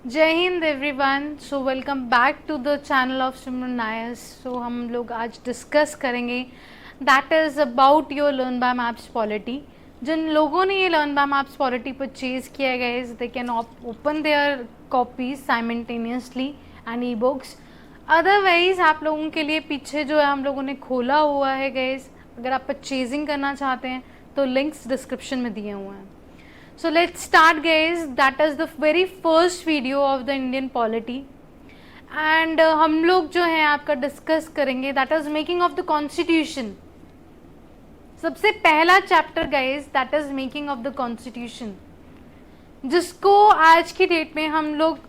जय हिंद everyone. So welcome back to the channel of Simran Nair. So हम लोग आज डिस्कस करेंगे that is about your learn by maps polity. जिन लोगों ने ये learn by maps polity purchase किया गया है they can open their copies simultaneously and e books. Otherwise आप लोगों के लिए पीछे जो है हम लोगों ने खोला हुआ है गाइस, अगर आप परचेजिंग करना चाहते हैं तो लिंक्स डिस्क्रिप्शन में दिए हुए हैं। So let's start guys, that is the very first video of the Indian polity and हम लोग जो है आपका डिस्कस करेंगे that is making of the constitution। सबसे पहला chapter guys that is making of the constitution, जिसको आज की डेट में हम लोग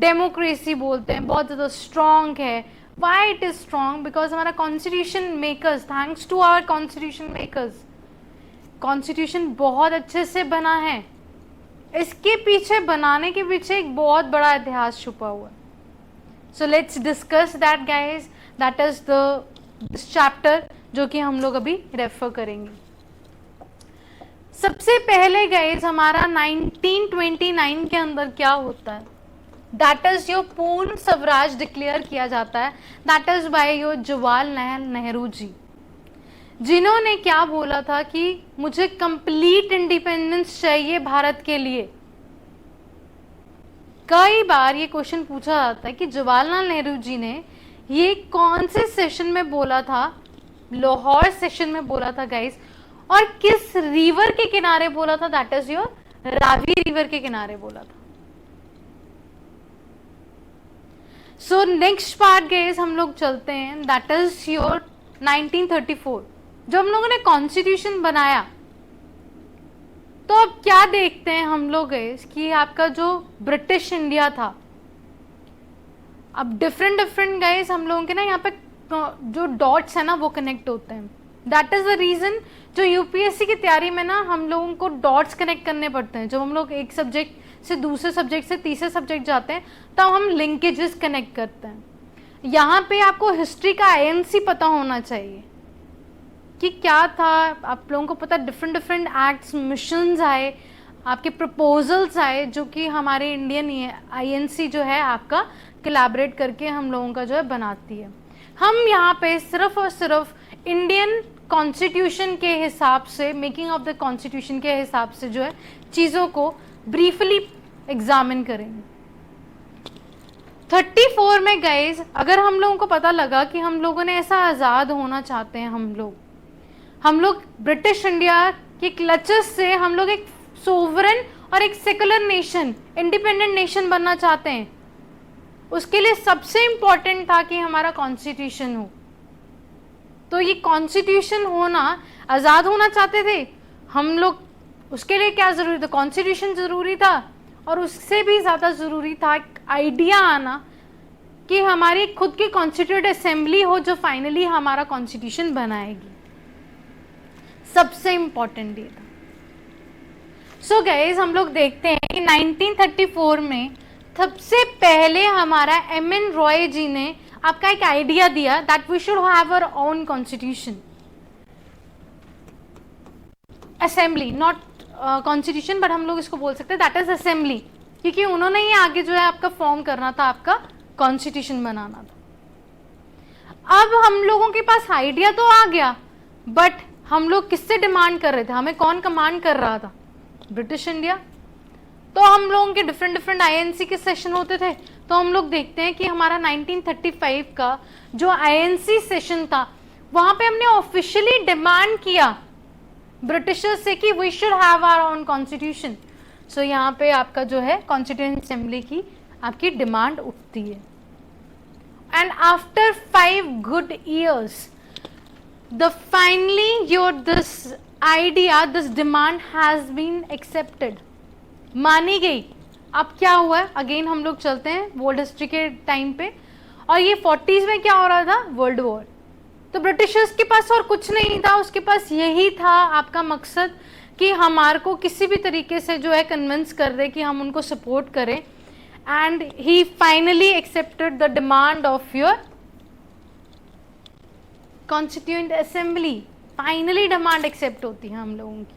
डेमोक्रेसी बोलते हैं, बहुत ज़्यादा स्ट्रॉन्ग है। Why it is strong? Because हमारा constitution makers, thanks to our constitution makers, constitution बहुत अच्छे से बना है। इसके पीछे बनाने के पीछे एक बहुत बड़ा इतिहास छुपा हुआ है। So let's discuss that guys, that is the chapter जो कि हम लोग अभी रेफर करेंगे। सबसे पहले गाइज हमारा 1929 के अंदर क्या होता है, दैट इज योर पूर्ण स्वराज डिक्लेयर किया जाता है। That is by your Jawaharlal Nehru ji, जिन्होंने क्या बोला था कि मुझे कंप्लीट इंडिपेंडेंस चाहिए भारत के लिए। कई बार ये क्वेश्चन पूछा जाता है कि जवाहरलाल नेहरू जी ने ये कौन से सेशन में बोला था, लाहौर सेशन में बोला था गाइस, और किस रिवर के किनारे बोला था, that is your Ravi river के किनारे बोला था। सो नेक्स्ट पार्ट गाइस हम लोग चलते हैं, दैट इज योर 1934। जब हम लोगों ने कॉन्स्टिट्यूशन बनाया तो अब क्या देखते हैं हम लोग कि आपका जो ब्रिटिश इंडिया था, अब डिफरेंट गाइस हम लोगों के ना यहाँ पे जो डॉट्स है ना वो कनेक्ट होते हैं। दैट इज द रीजन जो यूपीएससी की तैयारी में ना हम लोगों को डॉट्स कनेक्ट करने पड़ते हैं। जब हम लोग एक सब्जेक्ट से दूसरे सब्जेक्ट से तीसरे सब्जेक्ट जाते हैं तब हम लिंकेजेस कनेक्ट करते हैं। यहाँ पे आपको हिस्ट्री का आईएनसी पता होना चाहिए कि क्या था। आप लोगों को पता डिफरेंट एक्ट्स, मिशंस आए, आपके प्रपोजल्स आए, जो कि हमारे इंडियन आईएनसी जो है आपका कोलैबोरेट करके हम लोगों का जो है बनाती है। हम यहाँ पे सिर्फ और सिर्फ इंडियन कॉन्स्टिट्यूशन के हिसाब से, मेकिंग ऑफ द कॉन्स्टिट्यूशन के हिसाब से जो है चीज़ों को ब्रीफली एग्जामिन करेंगे। 34 में गाइज अगर हम लोगों को पता लगा कि हम लोगों ने ऐसा आज़ाद होना चाहते हैं, हम लोग ब्रिटिश इंडिया के क्लचेस से हम लोग एक सोवरेन और एक सेकुलर नेशन, इंडिपेंडेंट नेशन बनना चाहते हैं, उसके लिए सबसे इंपॉर्टेंट था कि हमारा कॉन्स्टिट्यूशन हो। तो ये कॉन्स्टिट्यूशन होना, आज़ाद होना चाहते थे हम लोग, उसके लिए क्या ज़रूरी था? कॉन्स्टिट्यूशन ज़रूरी था, और उससे भी ज़्यादा ज़रूरी था आइडिया आना कि हमारी खुद की कॉन्स्टिट्यूट असेंबली हो जो फाइनली हमारा कॉन्स्टिट्यूशन बनाएगी। सबसे इंपॉर्टेंट ये था। सो गाइज हम लोग देखते हैं कि 1934 में सबसे पहले हमारा एम.एन. रॉय जी ने आपका एक आइडिया दिया that we should have our own constitution assembly, not constitution but हम लोग इसको बोल सकते हैं दैट इज असेंबली, क्योंकि उन्होंने ही आगे जो है आपका फॉर्म करना था, आपका कॉन्स्टिट्यूशन बनाना था। अब हम लोगों के पास आइडिया तो आ गया, बट हम लोग किससे डिमांड कर रहे थे? हमें कौन कमांड कर रहा था? British India. तो हम लोगों के डिफरेंट आईएनसी के सेशन होते थे। तो हम लोग देखते हैं कि हमारा 1935 का जो आईएनसी सेशन था वहां पे हमने ऑफिशियली डिमांड किया ब्रिटिशर्स से कि we should have our own constitution. So यहाँ पे आपका जो है कॉन्स्टिट्यूएंट असेंबली की आपकी डिमांड उठती है। And after 5 good years this idea, this demand has been accepted, मानी गई। अब क्या हुआ है? अगेन हम लोग चलते हैं वर्ल्ड हिस्ट्री के टाइम पे, और ये 40s में क्या हो रहा था? World war. तो ब्रिटिशर्स के पास और कुछ नहीं था, उसके पास यही था आपका मकसद कि हमारे को किसी भी तरीके से जो है कन्विंस कर दे कि हम उनको सपोर्ट करें। And he finally accepted the demand of your constituent assembly. Finally demand accept होती है हम लोगों की।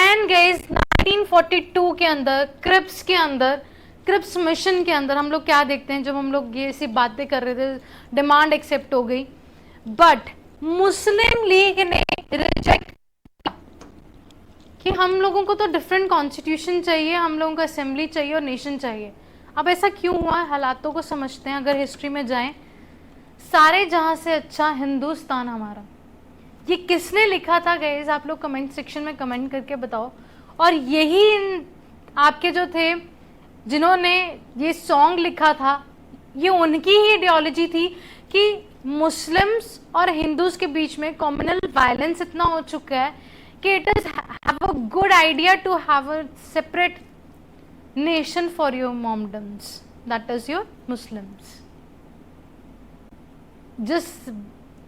एंड गाइस 1942 के अंदर क्रिप्स के अंदर क्रिप्स मिशन के अंदर हम लोग क्या देखते हैं, जब हम लोग ये ऐसी बातें कर रहे थे, डिमांड एक्सेप्ट हो गई, बट मुस्लिम लीग ने रिजेक्ट कि हम लोगों को तो डिफरेंट कॉन्स्टिट्यूशन चाहिए, हम लोगों को असेंबली चाहिए और नेशन चाहिए। अब ऐसा क्यों हुआ, हालातों को समझते हैं। अगर हिस्ट्री में जाएं, सारे जहां से अच्छा हिंदुस्तान हमारा, ये किसने लिखा था गाइस, आप लोग कमेंट सेक्शन में कमेंट करके बताओ। और यही आपके जो थे जिन्होंने ये सॉन्ग लिखा था, ये उनकी ही आइडियोलॉजी थी कि मुस्लिम्स और हिंदूज के बीच में कम्युनल वायलेंस इतना हो चुका है कि it is have a good idea to have a separate nation for your Mohammedans, that is your Muslims. जिस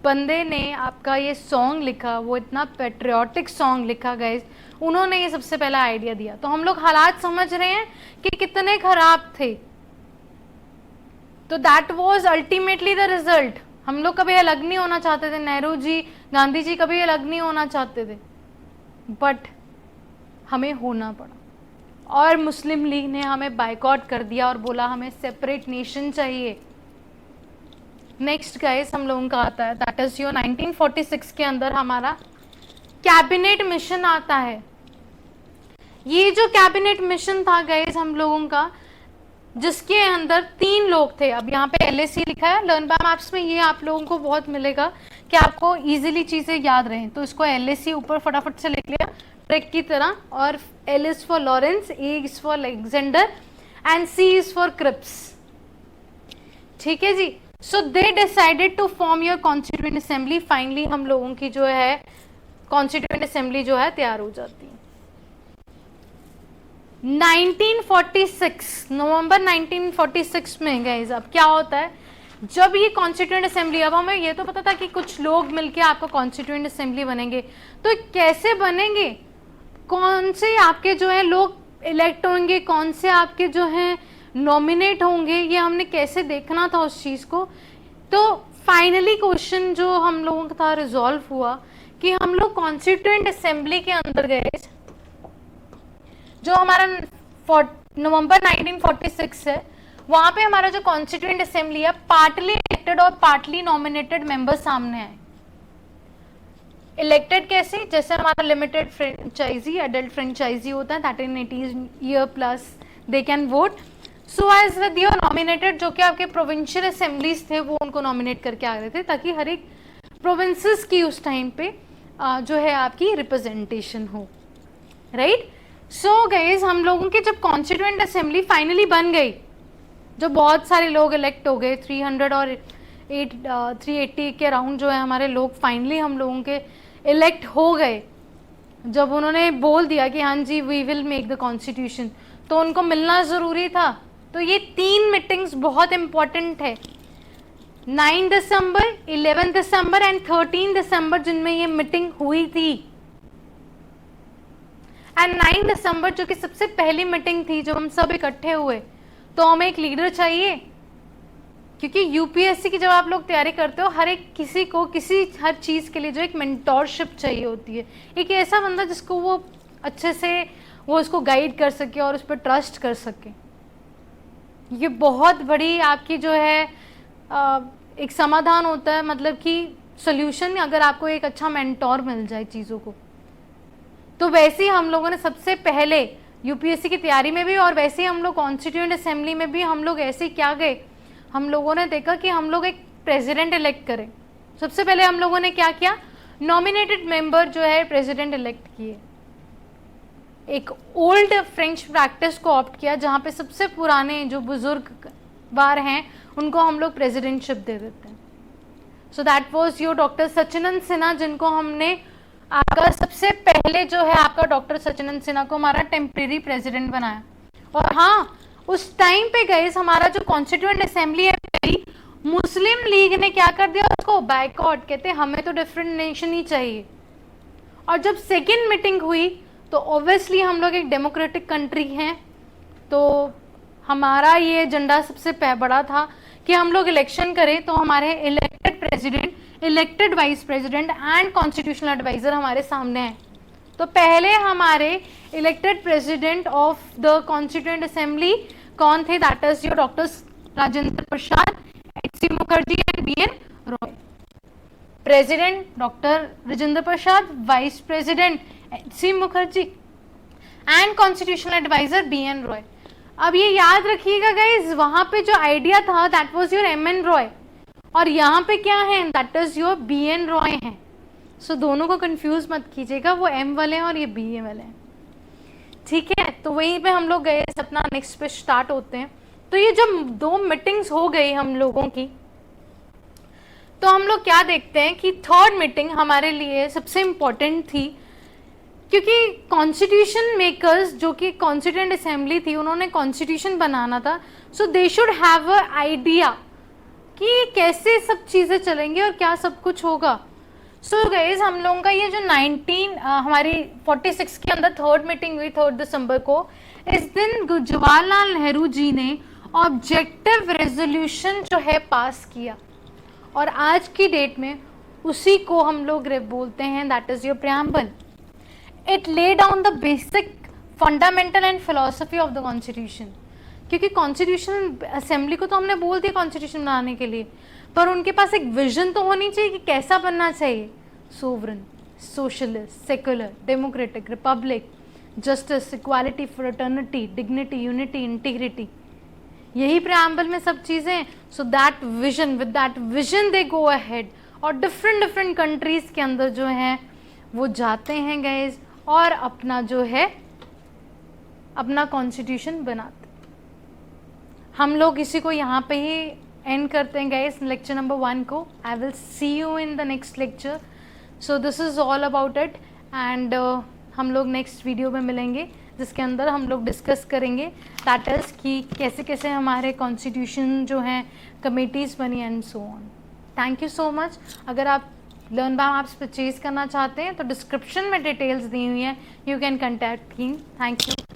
बंदे ने आपका ये सॉन्ग लिखा, वो इतना पेट्रियाटिक सॉन्ग लिखा गाइस, उन्होंने ये सबसे पहला आइडिया दिया। तो हम लोग हालात समझ रहे हैं कि कितने खराब थे। तो that was ultimately the result. हम लोग कभी अलग नहीं होना चाहते थे, नेहरू जी, गांधी जी कभी अलग नहीं होना चाहते थे, बट हमें होना पड़ा। और मुस्लिम लीग ने हमें बायकॉट कर दिया और बोला हमें सेपरेट नेशन चाहिए। नेक्स्ट गाइस हम लोगों का आता है, दैट इज योर 1946 के अंदर हमारा कैबिनेट मिशन आता है। ये जो कैबिनेट मिशन था गाइस हम लोगों का, जिसके अंदर 3 लोग थे। अब यहाँ पे LAC लिखा है, लर्न बाय मैप्स में ये आप लोगों को बहुत मिलेगा कि आपको इजीली चीजें याद रहें, तो इसको LAC ऊपर फटाफट से लिख लिया ट्रैक की तरह। और L is for Lawrence, A is for Alexander and C is for Cripps. ठीक है जी। So they decided to form your constituent assembly. Finally हम लोगों की जो है कॉन्स्टिट्यूएंट असेंबली जो है तैयार हो जाती है। 1946 नवंबर 1946 में गाइस अब क्या होता है, जब ये कॉन्स्टिट्यूएंट असेंबली, अब हमें ये तो पता था कि कुछ लोग मिलके आपका कॉन्स्टिट्यूएंट असेंबली बनेंगे, तो कैसे बनेंगे, कौन से आपके जो है लोग इलेक्ट होंगे, कौन से आपके जो है नॉमिनेट होंगे, ये हमने कैसे देखना था उस चीज को। तो फाइनली क्वेश्चन जो हम लोगों का था रिजॉल्व हुआ कि हम लोग कॉन्स्टिट्यूएंट असेंबली के अंदर गए, जो हमारा नवंबर 1946 है, वहां पे हमारा जो कॉन्स्टिट्यूएंट असेंबली है, पार्टली इलेक्टेड और पार्टली नॉमिनेटेड मेंबर सामने आए। इलेक्टेड कैसे, जैसे हमारा लिमिटेड फ्रेंचाइजी, एडल्ट फ्रेंचाइजी होता है, 18 year plus they can vote. So as with your nominated, जो कि आपके प्रोविंशियल असेंबलीज थे, वो उनको नॉमिनेट करके आ रहे थे, ताकि हर एक प्रोविंसेस की उस टाइम पे जो है आपकी रिप्रेजेंटेशन हो, राइट। सो गाइस हम लोगों की जब कॉन्स्टिट्यूएंट असेंबली फाइनली बन गई, जो बहुत सारे लोग इलेक्ट हो गए, 300 और 380 के अराउंड जो है हमारे लोग फाइनली हम लोगों के इलेक्ट हो गए। जब उन्होंने बोल दिया कि हाँ जी we will make the constitution, तो उनको मिलना ज़रूरी था। तो ये 3 मीटिंग्स बहुत इंपॉर्टेंट है, 9 दिसंबर, 11 दिसंबर एंड 13 दिसंबर, जिनमें ये मीटिंग हुई थी। एंड 9 दिसंबर जो कि सबसे पहली मीटिंग थी, जब हम सब इकट्ठे हुए, तो हमें एक लीडर चाहिए, क्योंकि यूपीएससी की जब आप लोग तैयारी करते हो, हर एक किसी को हर चीज़ के लिए जो एक मेंटोरशिप चाहिए होती है, एक ऐसा बंदा जिसको वो अच्छे से वो उसको गाइड कर सके और उस पर ट्रस्ट कर सके। ये बहुत बड़ी आपकी जो है एक समाधान होता है, मतलब कि सोल्यूशन, अगर आपको एक अच्छा मेंटोर मिल जाए चीज़ों को। तो वैसे ही हम लोगों ने सबसे पहले यूपीएससी की तैयारी में भी, और वैसे ही हम लोग कॉन्स्टिट्यूएंट असेंबली में भी हम लोग ऐसे ही क्या गए, हम लोगों ने देखा कि हम लोग एक प्रेसिडेंट इलेक्ट करें। सबसे पहले हम लोगों ने क्या किया, नॉमिनेटेड मेंबर जो है प्रेसिडेंट इलेक्ट किए। एक ओल्ड फ्रेंच प्रैक्टिस को ऑप्ट किया, जहाँ पे सबसे पुराने जो बुजुर्ग बार हैं उनको हम लोग प्रेसिडेंटशिप दे देते हैं। So that was your doctor Sachinand Sinha, जिनको हमने आपका सबसे पहले जो है आपका डॉक्टर सचिनंद सिन्हा को हमारा टेम्परेरी प्रेसिडेंट बनाया। और हाँ, उस टाइम पे गए हमारा जो कॉन्स्टिट्यूएंट असेंबली है पहली, मुस्लिम लीग ने क्या कर दिया, उसको बायकॉट, कहते हमें तो डिफरेंट नेशन ही चाहिए। और जब सेकेंड मीटिंग हुई, तो ऑब्वियसली हम लोग एक डेमोक्रेटिक कंट्री हैं, तो हमारा ये एजेंडा सबसे बड़ा था कि हम लोग इलेक्शन करें, तो हमारे elected president, elected vice president and constitutional advisor हमारे सामने हैं। तो पहले हमारे elected president of the constituent assembly कौन थे? That is your doctors Rajendra Prasad, H C. Mukherjee and B N. Roy. President doctor Rajendra Prasad, vice president H C. Mukherjee and constitutional advisor B N. Roy. अब ये याद रखिएगा गाइज, वहां पे जो आइडिया था that was your M.N.. Roy, और यहाँ पे क्या है? That is your BN. Roy है। सो दोनों को कंफ्यूज मत कीजिएगा, वो एम वाले हैं और ये बी वाले हैं, ठीक है। तो वहीं पे हम लोग गए, अपना नेक्स्ट पे स्टार्ट होते हैं। तो ये जब 2 मीटिंग्स हो गई हम लोगों की, तो हम लोग क्या देखते हैं कि थर्ड मीटिंग हमारे लिए सबसे इम्पोर्टेंट थी, क्योंकि कॉन्स्टिट्यूशन मेकर्स जो कि कॉन्स्टिट्यूएंट असेंबली थी, उन्होंने कॉन्स्टिट्यूशन बनाना था। So they should have a idea कि कैसे सब चीज़ें चलेंगी और क्या सब कुछ होगा। सो गाइज हम लोगों का ये जो हमारी 46 के अंदर थर्ड मीटिंग हुई 3 दिसंबर को, इस दिन जवाहरलाल नेहरू जी ने ऑब्जेक्टिव रेजोल्यूशन जो है पास किया, और आज की डेट में उसी को हम लोग बोलते हैं that is your preamble. It lay down the basic fundamental and philosophy of the constitution, क्योंकि कॉन्स्टिट्यूशन असेंबली को तो हमने बोल दिया कॉन्स्टिट्यूशन बनाने के लिए, पर उनके पास एक विजन तो होनी चाहिए कि कैसा बनना चाहिए। Sovereign, socialist, secular, democratic, Republic, justice, equality, fraternity, dignity, unity, integrity, यही प्रेम्बल में सब चीज़ें। So that vision, with that vision they go ahead, और डिफरेंट कंट्रीज के अंदर जो है वो जाते हैं गाइज, और अपना जो है अपना कॉन्स्टिट्यूशन बनाते। हम लोग इसी को यहाँ पे ही एंड करते हैं गाइस, लेक्चर नंबर 1 को। I will see you in the next lecture. So this is all about it, and हम लोग नेक्स्ट वीडियो में मिलेंगे, जिसके अंदर हम लोग डिस्कस करेंगे दैट इज़ कि कैसे कैसे हमारे कॉन्स्टिट्यूशन जो हैं कमेटीज़ बनी and so on. Thank you so much. अगर आप लर्न बाय मैप्स परचेज करना चाहते हैं तो डिस्क्रिप्शन में डिटेल्स दी हुई हैं, you can contact me. Thank you.